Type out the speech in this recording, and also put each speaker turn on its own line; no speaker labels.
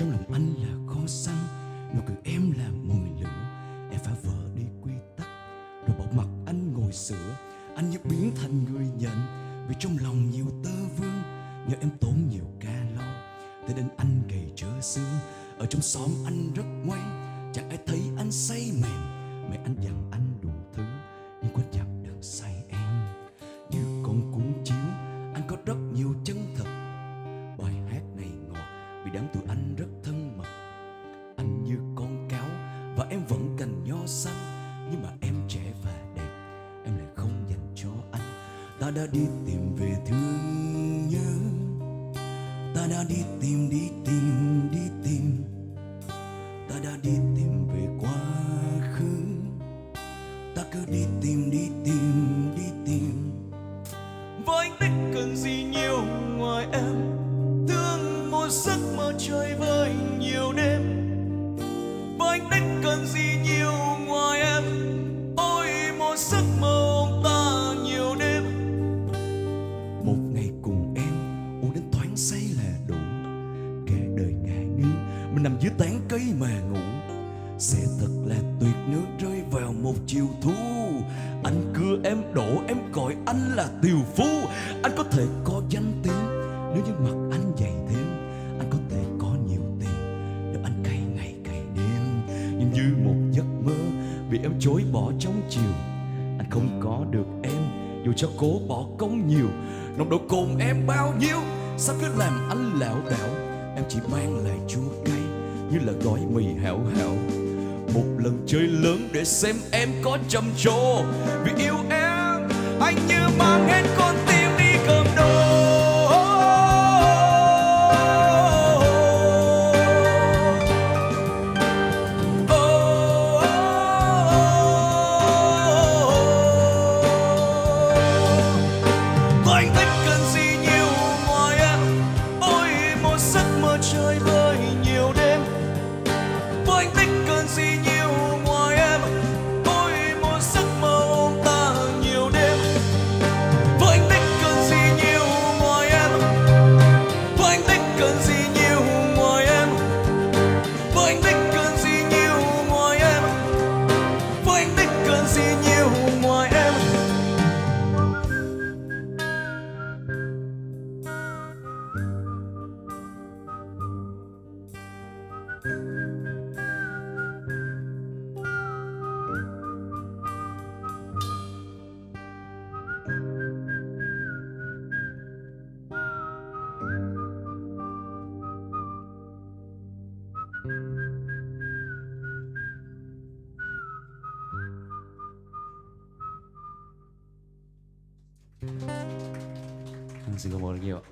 Trong lòng anh là kho xăng, nụ cười em là mùi lửa. Em phá vỡ đi quy tắc rồi bỏ mặc anh ngồi sửa. Anh như biến thành người nhận vì trong lòng nhiều tơ vương. Nhờ em tốn nhiều calo thế nên anh gầy trơ xương. Ở trong xóm anh rất ngoan, chẳng ai thấy anh say mềm. Mẹ anh dặn anh đủ thứ nhưng quan trọng đừng say em. Như con cuốn chiếu anh có rất nhiều chân thật. Bài hát này ngọt vì đám tụi anh rất thân mật. Anh như con cáo và em vẫn cành nho xanh. Nhưng mà em trẻ và đẹp, em lại không dành cho anh. Ta đã đi tìm về thương nhớ, ta đã đi tìm, đi tìm, đi tìm. Ta đã đi tìm về quá khứ, ta cứ đi tìm, đi tìm, đi tìm. Với anh thích cần gì nhiều ngoài em, thương một giấc mơ chơi vơi nhiều đêm. Với anh thích cần gì nhiều ngoài em, ôi một giấc mơ ôm ta nhiều đêm. Một ngày cùng em uống đến thoáng say là đủ. Kẻ đời ngả nghiêng mình nằm dưới tán cây mà ngủ. Sẽ thật là tuyệt nếu rơi vào một chiều thu. Anh cưa em đổ em gọi anh là tiều phu. Anh có thể có danh tiếng nếu như mặt anh dày thêm. Anh có thể có nhiều tiền nếu anh cày ngày cày đêm. Nhưng như một giấc mơ bị em chối bỏ trong chiều. Anh không có được em dù cho cố bỏ công nhiều. Nồng độ cồn em bao nhiêu sao cứ làm anh lảo đảo. Em chỉ mang lại chua cay như là gói mì hảo hảo. Một lần chơi lớn để xem em có trầm trồ. Vì yêu em anh như mang hết con tim đi cầm đồ. Anh thích cần gì nhiều ngoài em, ôi một giấc mơ chơi vơi nhiều đêm. Với anh thích cần gì nhiều ngoài em, ôi một giấc mơ ôm ta nhiều đêm. Với anh thích cần gì nhiều ngoài em, với anh thích cần gì nhiều ngoài em. Với anh thích cần gì nhiều ngoài em, với anh thích cần gì nhiều ngoài em.
Xin cảm ơn rất nhiều ạ.